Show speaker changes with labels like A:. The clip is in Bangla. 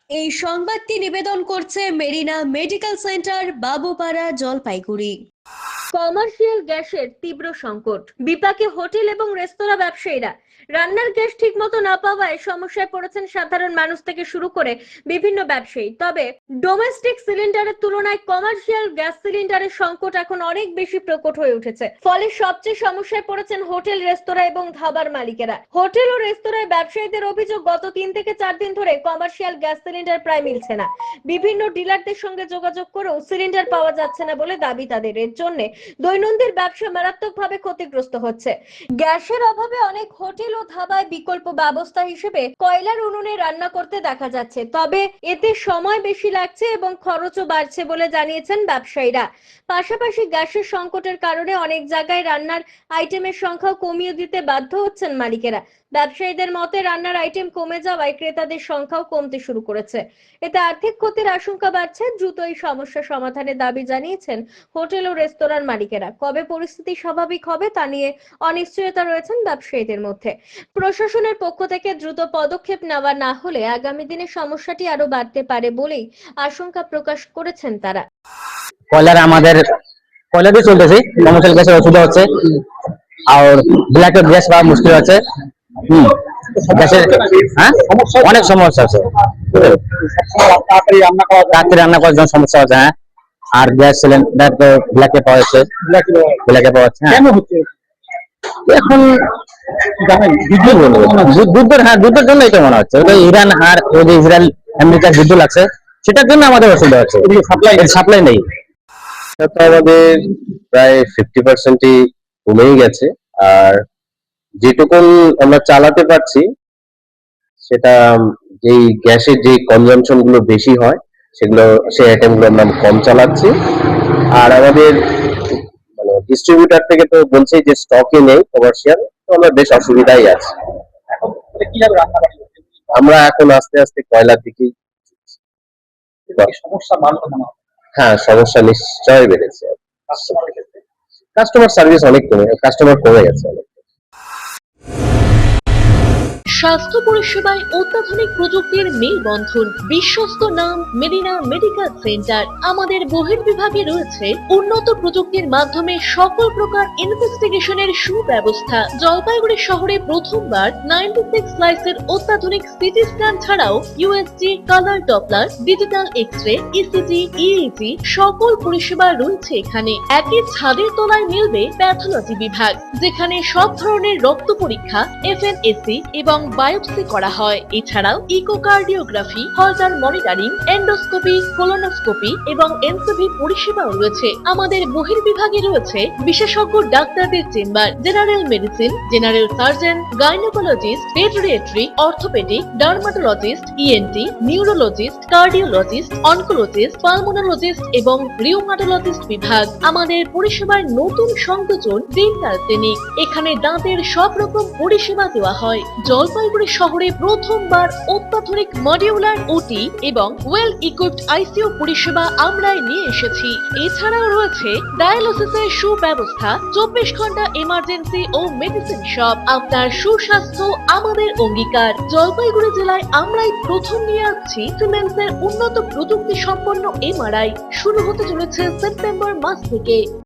A: এই সংবাদটি নিবেদন করছে Marina medical centre, Babupara, Jalpaiguri. Commercial গ্যাসের তীব্র সংকট, বিপাকে হোটেল এবং রেস্তোরাঁ ব্যবসায়ীরা। রান্নার গ্যাস ঠিকমতো না পাওয়ায় সমস্যায় পড়েছেন সাধারণ মানুষ থেকে শুরু করে বিভিন্ন ব্যবসায়ী। তবে ডোমেস্টিক সিলিন্ডারের তুলনায় কমার্শিয়াল গ্যাস সিলিন্ডারের সংকট এখন অনেক বেশি প্রকট হয়ে উঠেছে। ফলে সবচেয়ে সমস্যায় পড়েছেন হোটেল, রেস্তোরাঁ এবং ধাবার মালিকেরা। হোটেল ও রেস্তোরাঁ ব্যবসায়ীদের অভিযোগ, গত 3 থেকে 4 দিন ধরে কমার্শিয়াল গ্যাস সিলিন্ডার প্রায় মিলছে না। বিভিন্ন ডিলারদের সঙ্গে যোগাযোগ করেও সিলিন্ডার পাওয়া যাচ্ছে না বলে দাবি তাদের। এর জন্য দৈনন্দিন ব্যবসা মারাত্মকভাবে ক্ষতিগ্রস্ত হচ্ছে। গ্যাসের অভাবে অনেক হোটেল ও ধাবায় বিকল্প ব্যবস্থা হিসেবে কয়লার উনুনে রান্না করতে দেখা যাচ্ছে। তবে এতে সময় বেশি লাগছে এবং খরচও বাড়ছে বলে জানিয়েছেন ব্যবসায়ীরা। পাশাপাশি গ্যাসের সংকটের কারণে অনেক জায়গায় রান্নার আইটেমের সংখ্যা কমিয়ে দিতে বাধ্য হচ্ছেন মালিকেরা। ব্যবসায়ীদের মতে, রান্নার আইটেম কমে যাওয়ায় ক্রেতাদের সংখ্যাও কমতে শুরু করেছে। এতে আর্থিক ক্ষতির আশঙ্কা বাড়ছে। দ্রুত এই সমস্যা সমাধানের দাবি জানিয়েছেন হোটেল ও রেস্তোরাঁর মালিকেরা। কবে পরিস্থিতি স্বাভাবিক হবে তা নিয়ে অনিশ্চয়তা রয়েছেন ব্যবসায়ীদের মধ্যে। প্রশাসনের পক্ষ থেকে দ্রুত পদক্ষেপ নেওয়া না হলে আগামী দিনে সমস্যাটি আরো বাড়তে পারে বলেই আশঙ্কা প্রকাশ করেছেন তারা।
B: কয়লার আমাদের কয়লা দিয়ে চলতেছি, কমার্শিয়াল গ্যাসের অসুবিধা হচ্ছে আর ব্ল্যাক গ্যাস পাওয়া মুশকিল হচ্ছে। গ্যাসের অনেক সমস্যা আছে, রাত্রে রান্না করার জন্য সমস্যা হচ্ছে। আর গ্যাস সিলিন্ডার তো ব্ল্যাকে পাওয়া যাচ্ছে, ব্ল্যাকে পাওয়া যাচ্ছে। এখন যুদ্ধের জন্য এটা মনে হচ্ছে, ইরান আর ওই যে ইসরায়েল আমেরিকার যুদ্ধ লাগছে, সেটার জন্য আমাদের অসুবিধা হচ্ছে, সাপ্লাই নেই।
C: তো আমাদের প্রায় 50%ই কমেই গেছে। আর যেটুকুন আমরা চালাতে পারছি সেটা যেই গ্যাসের যে কনজাম্পশন গুলো বেশি হয় সেগুলো, সেই আইটেম গুলো আমরা কম চালাচ্ছি। আর আমাদের মানে ডিস্ট্রিবিউটার থেকে তো বলছে যে স্টকে নেই কমার্শিয়াল, তো আমরা বেশ অসুবিধাই আছি। আমরা এখন আস্তে আস্তে কয়লার দিকেই।
D: সমস্যা বাড়লো মনে হয়।
C: হ্যাঁ, সমস্যা নিশ্চয়ই বেড়েছে। কাস্টমার সার্ভিস অনেক কমে গেছে অনেক।
E: স্বাস্থ্য পরিষেবায় অত্যাধুনিক প্রযুক্তির মেলবন্ধন, বিশ্বস্ত নাম মেরিনা মেডিকেল সেন্টার। আমাদের বহির্বিভাগে রয়েছে উন্নত প্রযুক্তির মাধ্যমে সকল প্রকার ইনভেস্টিগেশনের সুব্যবস্থা। জলপাইগুড়ি শহরে প্রথমবার 96 স্লাইসের অত্যাধুনিক সিটি স্ক্যান ছাড়াও USG, colour Doppler, digital X ray, ECG, EEG সকল পরিষেবা রয়েছে এখানে। একই ছাদের তলায় মিলবে প্যাথোলজি বিভাগ, যেখানে সব ধরনের রক্ত পরীক্ষা, এফএনএসি এবং বায়োপসি করা হয়। এছাড়াও ইকোকার্ডিওগ্রাফি, হলটার মনিটরিং, এন্ডোস্কোপি, কোলোনোস্কোপি এবং এনসিভি পরিষেবাও রয়েছে। আমাদের বহির্বিভাগে রয়েছে বিশেষজ্ঞ ডাক্তারদের chamber, general medicine, general surgeon, gynaecologist, পেডিয়াট্রি, orthopaedic, dermatologist, ENT, neurologist, cardiologist, oncologist, pulmonologist এবং রিউমাটোলজিস্ট বিভাগ। আমাদের পরিষেবার নতুন সংযোজন ডেন্টাল ক্লিনিক। এখানে দাঁতের সব রকম পরিষেবা দেওয়া হয়। জলপাইগুড়ি শহরে প্রথমবার অত্যাধুনিক মডিউলার ওটি এবং ওয়েল ইকুইপড আইসিইউ পরিষেবা আমরাই নিয়ে এসেছি। এছাড়াও রয়েছে ডায়ালিসিসের সুব্যবস্থা, 24 ঘন্টা এমার্জেন্সি ও মেডিসিন শপ। আপনার সুস্বাস্থ্য আমাদের অঙ্গীকার। জলপাইগুড়ি জেলায় আমরাই প্রথম নিয়ে আসছি সিমেন্সের উন্নত প্রযুক্তি সম্পন্ন এমআরআই। শুরু হতে চলেছে সেপ্টেম্বর মাস থেকে।